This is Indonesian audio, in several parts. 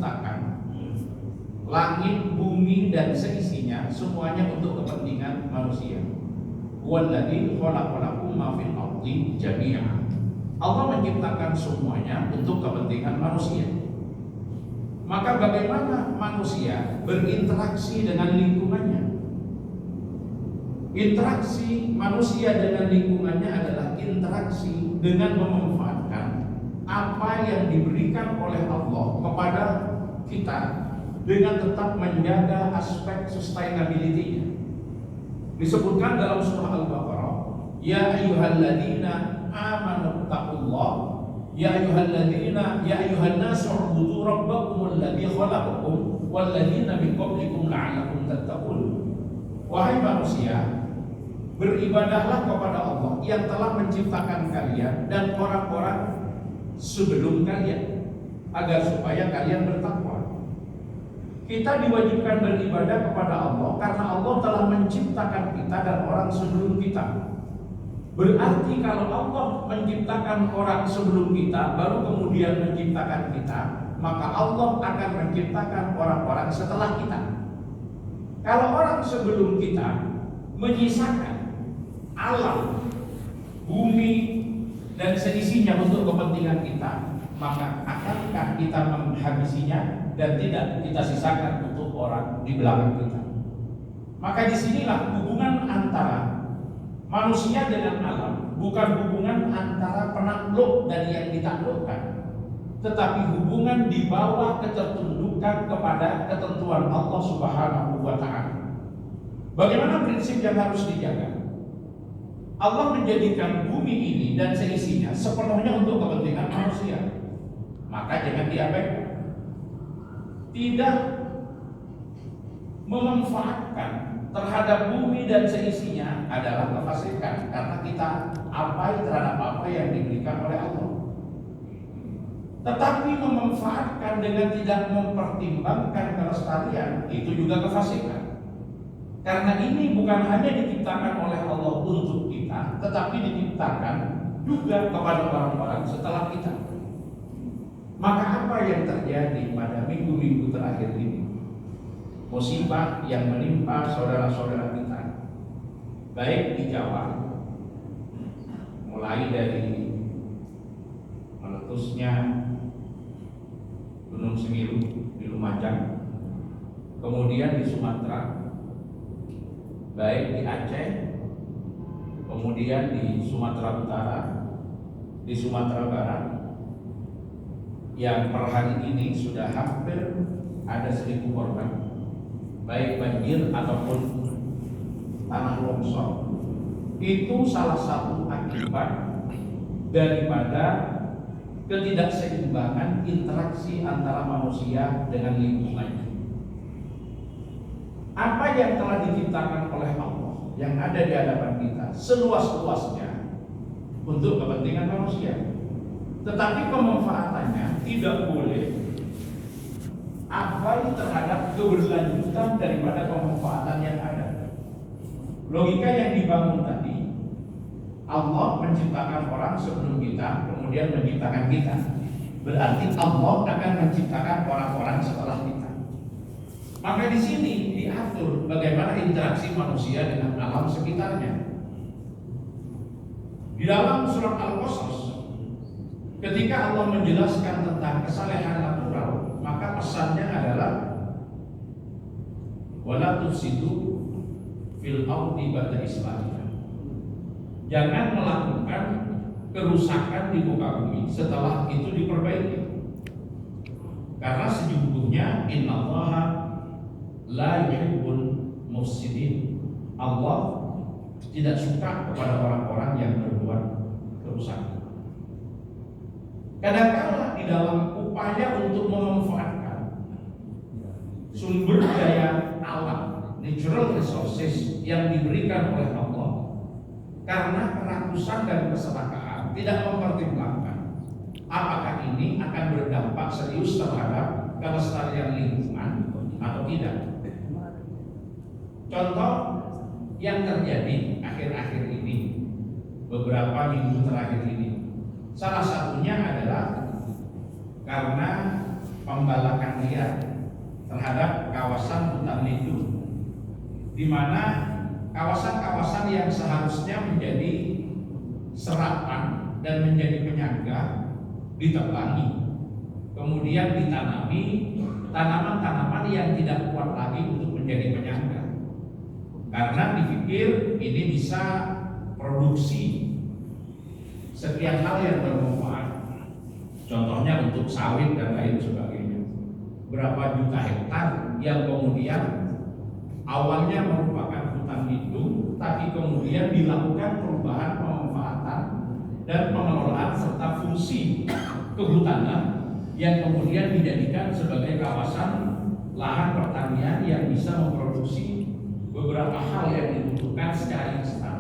menciptakan langit, bumi dan seisinya semuanya untuk kepentingan manusia. Walladzi khalaqalakum ma fil ardi jami'an. Allah menciptakan semuanya untuk kepentingan manusia. Maka bagaimana manusia berinteraksi dengan lingkungannya? Interaksi manusia dengan lingkungannya adalah interaksi dengan memanfaatkan apa yang diberikan oleh Allah kepada kita dengan tetap menjaga aspek sustainability-nya. Disebutkan dalam surah Al-Baqarah, ya ayyuhalladzina amanu taqullah, ya ayyuhan nasu ubudu rabbakumul ladzi khalaqakum wal ladzina min qablikum la'allakum tattaqun. Wahai manusia, beribadahlah kepada Allah yang telah menciptakan kalian dan orang-orang sebelum kalian, agar supaya kalian bertakwa. Kita diwajibkan beribadah kepada Allah karena Allah telah menciptakan kita dan orang sebelum kita. Berarti kalau Allah menciptakan orang sebelum kita, baru kemudian menciptakan kita, maka Allah akan menciptakan orang-orang setelah kita. Kalau orang sebelum kita menyisakan alam, bumi, dan seisinya untuk kepentingan kita, maka akankah kita menghabisinya dan tidak kita sisakan untuk orang di belakang kita? Maka disinilah hubungan antara manusia dengan alam, bukan hubungan antara penakluk dan yang ditaklukkan, tetapi hubungan di bawah ketertundukan kepada ketentuan Allah Subhanahu wa Ta'ala. Bagaimana prinsip yang harus dijaga? Allah menjadikan bumi ini dan seisinya sepenuhnya untuk kepentingan manusia. Maka jangan diabaikan. Tidak memanfaatkan terhadap bumi dan seisinya adalah kefasikan, karena kita abai terhadap apa yang diberikan oleh Allah. Tetapi memanfaatkan dengan tidak mempertimbangkan kelestarian, itu juga kefasikan. Karena ini bukan hanya diciptakan oleh Allah untuk kita, tetapi diciptakan juga kepada orang-orang setelah kita. Maka apa yang terjadi pada minggu-minggu terakhir ini? Musibah yang menimpa saudara-saudara kita, baik di Jawa, mulai dari meletusnya Gunung Semeru di Lumajang, kemudian di Sumatera, baik di Aceh, kemudian di Sumatera Utara, di Sumatera Barat, yang per hari ini sudah hampir ada 1.000 korban, baik banjir ataupun tanah longsor. Itu salah satu akibat daripada ketidakseimbangan interaksi antara manusia dengan lingkungannya. Apa yang telah diciptakan oleh Allah yang ada di hadapan kita seluas-luasnya untuk kepentingan manusia, tetapi pemanfaatannya tidak boleh abai terhadap keberlanjutan daripada pemanfaatan yang ada. Logika yang dibangun tadi, Allah menciptakan orang sebelum kita, kemudian menciptakan kita. Berarti Allah akan menciptakan orang-orang setelah kita. Maka di sini diatur bagaimana interaksi manusia dengan alam sekitarnya. Di dalam surat Al-Qasas, ketika Allah menjelaskan tentang kesalehan natural, maka pesannya adalah wala tufsidu fil ardi ba'da islahiha. Jangan melakukan kerusakan di muka bumi setelah itu diperbaiki. Karena sejujurnya innallaha la yuhibbul mufsidin. Allah tidak suka kepada orang-orang yang berbuat kerusakan. Kadang-kadang di dalam upaya untuk memanfaatkan sumber daya alam, natural resources yang diberikan oleh Allah, karena kerakusan dan keserakahan tidak mempertimbangkan apakah ini akan berdampak serius terhadap kelestarian lingkungan atau tidak. Contoh yang terjadi akhir-akhir ini, beberapa minggu terakhir ini, salah satunya adalah karena pembalakan liar terhadap kawasan hutan lindung, di mana kawasan-kawasan yang seharusnya menjadi serapan dan menjadi penyangga ditebangi, kemudian ditanami tanaman-tanaman yang tidak kuat lagi untuk menjadi penyangga, karena dipikir ini bisa produksi sekian hal yang bermanfaat, contohnya untuk sawit dan lain sebagainya. Berapa juta hektar yang kemudian awalnya merupakan hutan lindung, tapi kemudian dilakukan perubahan pemanfaatan dan pengelolaan serta fungsi kehutanan yang kemudian dijadikan sebagai kawasan lahan pertanian yang bisa memproduksi beberapa hal yang dibutuhkan secara instan.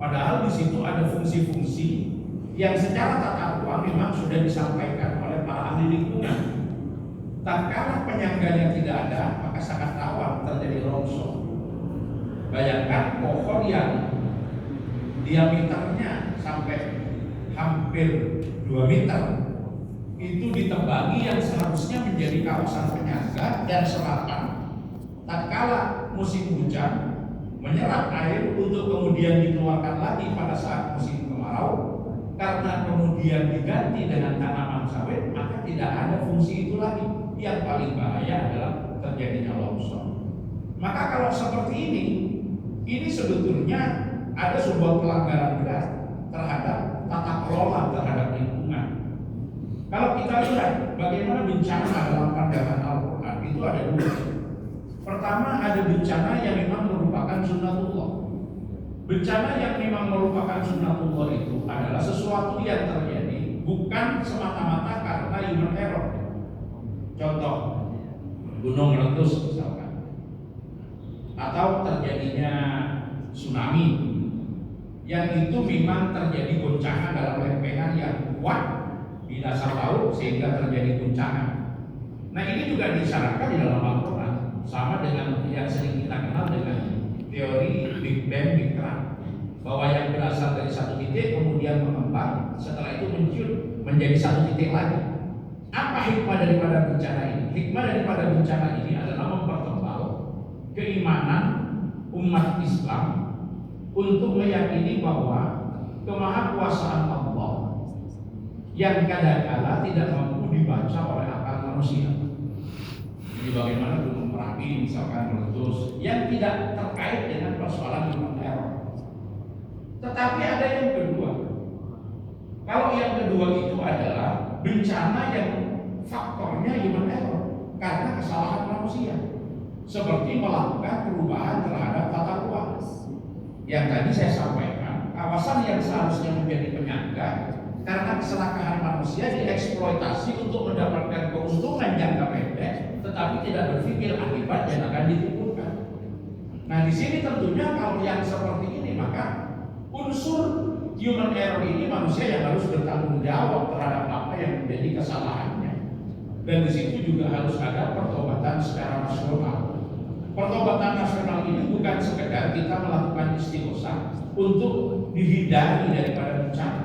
Padahal di situ ada fungsi-fungsi yang secara tata ruang memang sudah disampaikan oleh para ahli lingkungan. Tatkala penyangganya tidak ada, maka sangat rawan terjadi longsor. Bayangkan pohon yang diameternya sampai hampir 2 meter itu ditebangi yang seharusnya menjadi kawasan penyangga dan serapan. Tatkala musim hujan menyerap air untuk kemudian dikeluarkan lagi pada saat musim kemarau, karena kemudian diganti dengan tanaman sawit, maka tidak ada fungsi itu lagi. Yang paling bahaya adalah terjadinya longsor. Maka kalau seperti ini sebetulnya ada sebuah pelanggaran berat terhadap tata kelola terhadap lingkungan. Kalau kita lihat bagaimana bencana dalam pandangan Al-Quran itu ada 2. Pertama, ada bencana yang memang merupakan sunnatullah. Bencana yang memang merupakan sunnatullah itu adalah sesuatu yang terjadi bukan semata-mata karena human error. Contoh, gunung meletus misalkan, atau terjadinya tsunami yang itu memang terjadi goncangan dalam lempengan yang kuat di dasar laut sehingga terjadi guncangan. Nah, ini juga disyaratkan di dalam Al-Quran, sama dengan yang sering kita kenal dengan teori Big Bang Big Crunch, bahwa yang berasal dari satu titik kemudian mengembang, setelah itu menciut menjadi satu titik lagi. Apa hikmah daripada bencana ini? Hikmah daripada bencana ini adalah mempertebal keimanan umat Islam untuk meyakini bahwa kemahakuasaan Allah yang kadang-kala tidak mampu dibaca oleh akal manusia. Jadi bagaimana gunung Merapi misalkan meletus yang tidak terkait dengan persoalan human error. Tetapi ada yang kedua. Kalau yang kedua itu adalah bencana yang faktornya human error karena kesalahan manusia, seperti melakukan perubahan terhadap tata ruang. Yang tadi saya sampaikan, kawasan yang seharusnya menjadi penyangga karena kesalahan manusia dieksploitasi untuk mendapatkan keuntungan jangka pendek, tetapi tidak berpikir akibat yang akan ditimbulkan. Nah, di sini tentunya kalau yang seperti ini, maka unsur human error ini manusia yang harus bertanggung jawab terhadap apa yang menjadi kesalahannya. Dan di situ juga harus ada pertobatan secara nasional. Pertobatan nasional ini bukan sekedar kita melakukan istighosah untuk dihindari daripada bencana.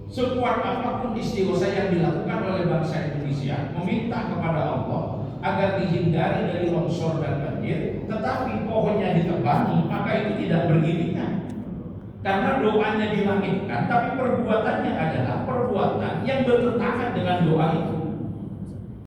Sekuat apapun istighosah yang dilakukan oleh bangsa Indonesia meminta kepada Allah agar dihindari dari longsor dan banjir, tetapi pohonnya ditebangi, maka itu tidak beriringan. Karena doanya dilangitkan, tapi perbuatannya adalah perbuatan yang bertentangan dengan doa itu.